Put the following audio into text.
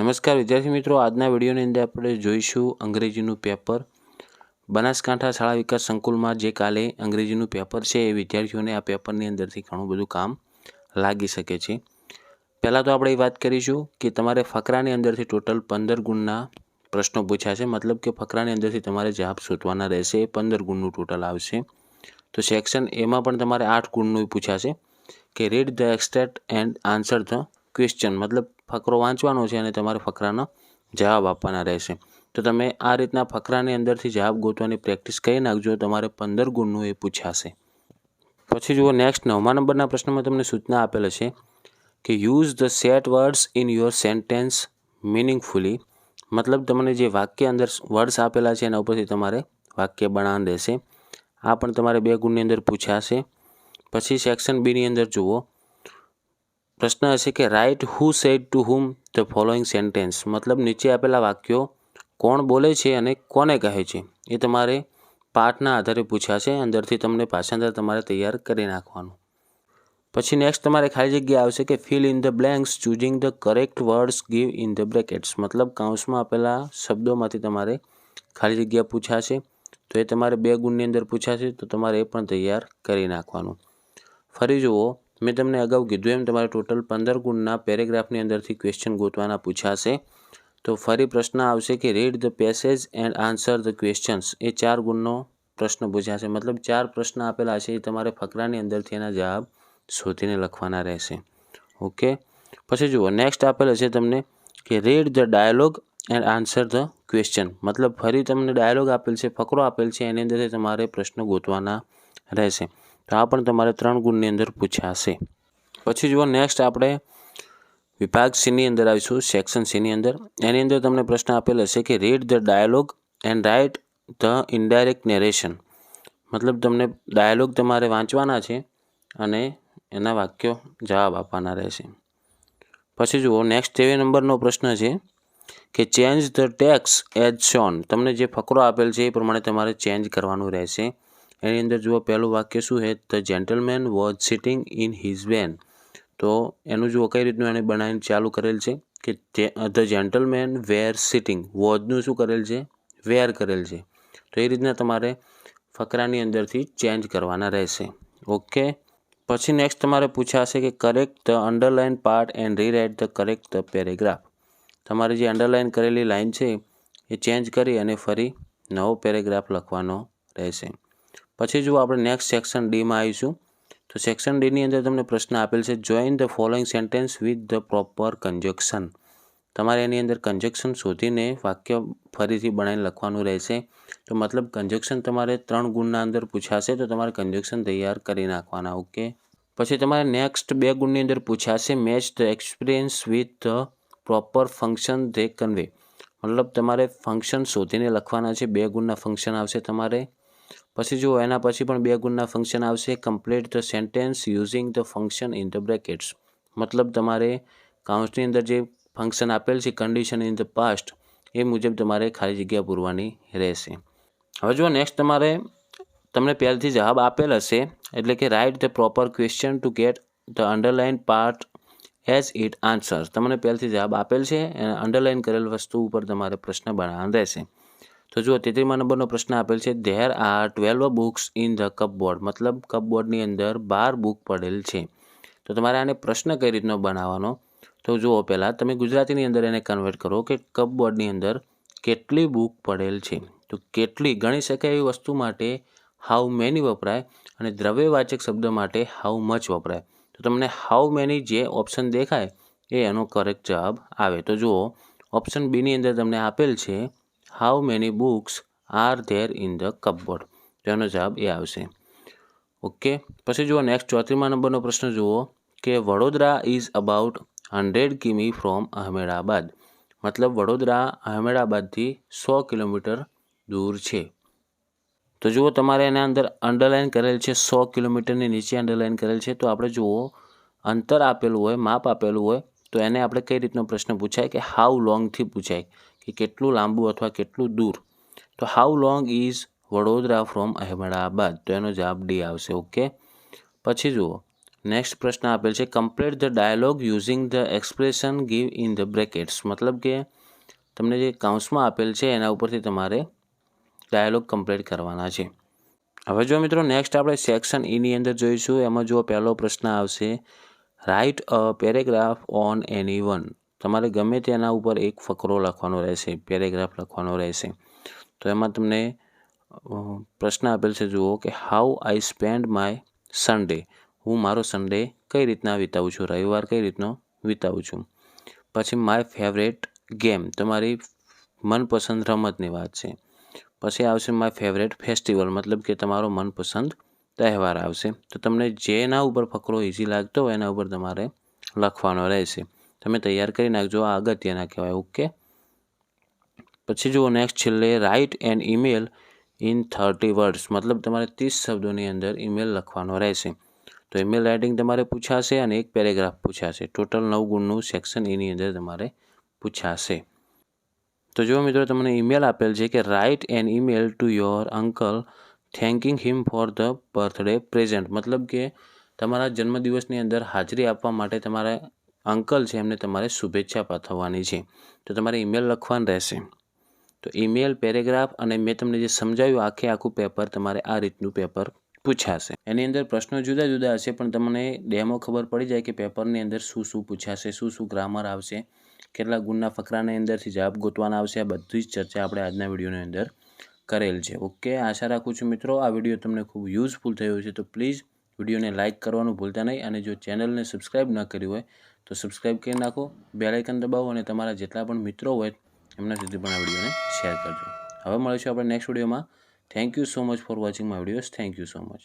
નમસ્કાર વિદ્યાર્થી મિત્રો, આજના વિડીયોની અંદર આપણે જોઈશું અંગ્રેજીનું પેપર. બનાસકાંઠા શાળા વિકાસ સંકુલમાં જે કાલે અંગ્રેજીનું પેપર છે એ વિદ્યાર્થીઓને આ પેપરની અંદરથી ઘણું બધું કામ લાગી શકે છે. પહેલાં તો આપણે એ વાત કરીશું કે તમારે ફકરાની અંદરથી ટોટલ 15 ગુણના પ્રશ્નો પૂછ્યા છે. મતલબ કે ફકરાની અંદરથી તમારે જવાબ શોધવાના રહેશે. 15 ગુણનું ટોટલ આવશે. તો સેક્શન એમાં પણ તમારે 8 ગુણનું પૂછાશે કે read the extract and answer the question. મતલબ ફકરો વાંચવાનો છે અને તમારે ફકરાનો જવાબ આપવાના રહેશે. તો તમે આ રીતના ફકરાની અંદરથી જવાબ ગોતવાની પ્રેક્ટિસ કરી નાખજો. તમારે 15 ગુણનું એ પૂછાશે. પછી જુઓ નેક્સ્ટ 9મા નંબરના પ્રશ્નમાં તમને સૂચના આપેલ છે કે use the set words in your sentence મિનિંગફુલી. મતલબ તમને જે વાક્ય અંદર વર્ડ્સ આપેલા છે એના ઉપરથી તમારે વાક્ય બનાવવાનું રહેશે. આ પણ તમારે 2 ગુણની અંદર પૂછાશે. પછી સેક્શન બીની અંદર જુઓ, પ્રશ્ન હશે કે write who said to whom the following sentence. મતલબ નીચે આપેલા વાક્યો કોણ બોલે છે અને કોને કહે છે એ તમારે પાઠના આધારે પૂછાશે. અંદરથી તમને ભાષાંતર તમારે તૈયાર કરી નાખવાનું. પછી નેક્સ્ટ તમારે ખાલી જગ્યા આવશે કે fill in the blanks choosing the correct words give in the brackets. મતલબ કાઉન્સમાં આપેલા શબ્દોમાંથી તમારે ખાલી જગ્યા પૂછાશે. તો એ તમારે 2 ગુણની અંદર પૂછાશે. તો તમારે એ પણ તૈયાર કરી નાખવાનું. ફરી જુઓ, મેં તમને અગાઉ કીધું એમ તમારે ટોટલ 15 ગુણના પેરેગ્રાફની અંદરથી ક્વેશ્ચન ગોતવાના પૂછાશે. તો ફરી પ્રશ્ન આવશે કે read the passage and answer the questions. એ 4 ગુણનો પ્રશ્ન પૂછાશે. મતલબ 4 પ્રશ્ન આપેલા છે એ તમારે ફકરાની અંદરથી એના જવાબ શોધીને લખવાના રહેશે. ઓકે. પછી જુઓ નેક્સ્ટ આપેલ છે તમને કે read the dialogue and answer the question. મતલબ ફરી તમને ડાયલોગ આપેલ છે, ફકરો આપેલ છે, એની અંદરથી તમારે પ્રશ્ન ગોતવાના રહેશે. તો આ પણ તમારે 3 ગુણની અંદર પૂછાશે. પછી જુઓ નેક્સ્ટ આપણે વિભાગ સીની અંદર આવીશું, સેક્શન સીની અંદર. એની અંદર તમને પ્રશ્ન આપેલ હશે કે read the dialogue and write the indirect narration. મતલબ તમને ડાયલોગ તમારે વાંચવાના છે અને એના વાક્યો જવાબ આપવાના રહેશે. પછી જુઓ નેક્સ્ટ 23 નંબરનો પ્રશ્ન છે કે change the text as shown. તમને જે ફકરો આપેલ છે એ પ્રમાણે તમારે ચેન્જ કરવાનું રહેશે. એની અંદર જુઓ પહેલું વાક્ય શું છે, the gentleman was sitting in his van. તો એનું જુઓ કઈ રીતનું એને બનાવીને ચાલુ કરેલ છે કે ધ જેન્ટલમેન વેર સિટિંગ. વોઝનું શું કરેલ છે, વેર કરેલ છે. તો એ રીતના તમારે ફકરાની અંદરથી ચેન્જ કરવાના રહેશે. ઓકે. પછી નેક્સ્ટ તમારે પૂછાશે કે correct the underline part and rewrite the correct the paragraph. તમારે જે અંડરલાઇન કરેલી લાઇન છે એ ચેન્જ કરી અને ફરી નવો પેરેગ્રાફ લખવાનો રહેશે. પછી જુઓ આપણે નેક્સ્ટ સેક્શન ડીમાં આવીશું. તો સેક્શન ડીની અંદર તમને પ્રશ્ન આપેલ છે join the following sentence with the proper conjunction. તમારે એની અંદર કન્જક્શન શોધીને વાક્ય ફરીથી બનાવીને લખવાનું રહેશે. તો મતલબ કન્જક્શન તમારે 3 ગુણના અંદર પૂછાશે. તો તમારે કન્જક્શન તૈયાર કરી નાખવાના. ઓકે. પછી તમારે નેક્સ્ટ 2 ગુણની અંદર પૂછાશે match the experience with the proper function they convey. મતલબ તમારે ફંક્શન શોધીને લખવાના છે. 2 ગુણના ફંક્શન આવશે તમારે. પછી જુઓ એના પછી પણ 2 ગુણના ફંક્શન આવશે. Complete the sentence using the function in the brackets. મતલબ તમારે કાઉન્સની અંદર જે ફંક્શન આપેલ છે કન્ડિશન ઇન ધ પાસ્ટ એ મુજબ તમારે ખાલી જગ્યા પૂરવાની રહેશે. હવે જુઓ નેક્સ્ટ તમને પહેલાથી જવાબ આપેલ હશે એટલે કે write the proper question two get the underline part as it answer. તમને પહેલાથી જવાબ આપેલ છે અને અંડરલાઇન કરેલ વસ્તુ ઉપર તમારે પ્રશ્ન બનાવવાનો રહેશે. તો જુઓ 33મા નંબરનો પ્રશ્ન આપેલ છે there are 12 books in the cupboard. મતલબ કપબોર્ડની અંદર 12 બુક પડેલ છે. તો તમારે આને પ્રશ્ન કઈ રીતનો બનાવવાનો, તો જુઓ પહેલાં તમે ગુજરાતીની અંદર એને કન્વર્ટ કરો કે કપબોર્ડની અંદર કેટલી બુક પડેલ છે. તો કેટલી ગણી શકાય એવી વસ્તુ માટે હાઉ મેની વપરાય અને દ્રવ્યવાચક શબ્દ માટે હાઉ મચ વપરાય. તો તમને હાઉ મેની જે ઓપ્શન દેખાય એ એનો કરેક્ટ જવાબ આવે. તો જુઓ ઓપ્શન બીની અંદર તમને આપેલ છે how many books are there in the cupboard. તો એનો જવાબ એ આવશે. ઓકે. પછી જુઓ નેક્સ્ટ 34મા નંબરનો પ્રશ્ન જુઓ કે વડોદરા ઇઝ અબાઉટ 100 કિમી ફ્રોમ અહમેદાબાદ. મતલબ વડોદરા અહમેદાબાદથી 100 કિલોમીટર દૂર છે. તો જુઓ તમારે એના અંદર અંડરલાઇન કરેલ છે 100 કિલોમીટરની નીચે અંડરલાઇન કરેલ છે. તો આપણે જુઓ અંતર આપેલું હોય, માપ આપેલું હોય તો એને આપણે કઈ રીતનો પ્રશ્ન પૂછાય કે હાઉ લોંગથી પૂછાય કે કેટલું લાંબુ અથવા કેટલું દૂર. તો how long is Vadodara from Ahmedabad. તો એનો જવાબ ડી આવશે. ઓકે. પછી જુઓ નેક્સ્ટ પ્રશ્ન આપેલ છે complete the dialogue using the expression give in the brackets, મતલબ કે તમને જે કાઉન્સમાં આપેલ છે એના ઉપરથી તમારે ડાયલોગ કમ્પ્લીટ કરવાના છે. હવે જો મિત્રો નેક્સ્ટ આપણે સેક્શન ઈની અંદર જોઈશું. એમાં જો પહેલો પ્રશ્ન આવશે write a paragraph on any one, તમારે ગમે તેના ઉપર એક ફકરો લખવાનો રહેશે, પેરેગ્રાફ લખવાનો રહેશે. તો એમાં તમને પ્રશ્ન આપેલ છે જુઓ કે how I spend my Sunday, હું મારો સન્ડે કઈ રીતના વિતાવું છું, રવિવાર કઈ રીતનો વિતાવું છું. પછી માય ફેવરેટ ગેમ, તમારી મનપસંદ રમતની વાત છે. પછી આવશે માય ફેવરેટ ફેસ્ટિવલ, મતલબ કે તમારો મનપસંદ તહેવાર આવશે. તો તમને જેના ઉપર ફકરો ઇઝી લાગતો હોય એના ઉપર તમારે લખવાનો રહેશે. તમે તૈયાર કરી નાખજો, આ અગત્યના કહેવાય. ઓકે. પછી જુઓ નેક્સ્ટ છેલ્લે write an email in 30 words, મતલબ તમારે 30 શબ્દોની અંદર ઈમેલ લખવાનો રહેશે. તો ઈમેલ રાઇટિંગ તમારે પૂછાશે અને એક પેરેગ્રાફ પૂછાશે. ટોટલ 9 ગુણનું સેક્શન એની અંદર તમારે પૂછાશે. તો જો મિત્રો તમને ઈમેલ આપેલ છે કે write an email to your uncle થેન્કિંગ him for the birthday present, મતલબ કે તમારા જન્મદિવસની અંદર હાજરી આપવા માટે તમારા અંકલ છે એમને તમારે શુભેચ્છા પાઠવવાની છે. તો તમારે ઈમેલ લખવાનું રહેશે. તો ઈમેલ, પેરેગ્રાફ અને મેં તમને જે સમજાવ્યું આખું પેપર, તમારે આ રીતનું પેપર પૂછાશે. એની અંદર પ્રશ્નો જુદા જુદા હશે પણ તમને ડેમો ખબર પડી જાય કે પેપરની અંદર શું શું પૂછાશે, શું શું ગ્રામર આવશે, કેટલા ગુણના ફકરાની અંદરથી જવાબ ગોતવાના આવશે. આ બધી જ ચર્ચા આપણે આજના વિડીયોની અંદર કરેલ છે. ઓકે. આશા રાખું છું મિત્રો આ વિડીયો તમને ખૂબ યુઝફુલ થયો છે. તો પ્લીઝ વિડીયોને લાઇક કરવાનું ભૂલતા નહીં અને જો ચેનલને સબસ્ક્રાઈબ ન કર્યું હોય તો સબસ્ક્રાઈબ કરી નાખો, બેલ આઇકન દબાવો અને તમારા જેટલા પણ મિત્રો હોય એમના સુધી પણ આ વિડીયોને શેર કરજો. હવે મળીશું આપણે નેક્સ્ટ વિડીયોમાં. Thank you so much for watching my videos. Thank you so much.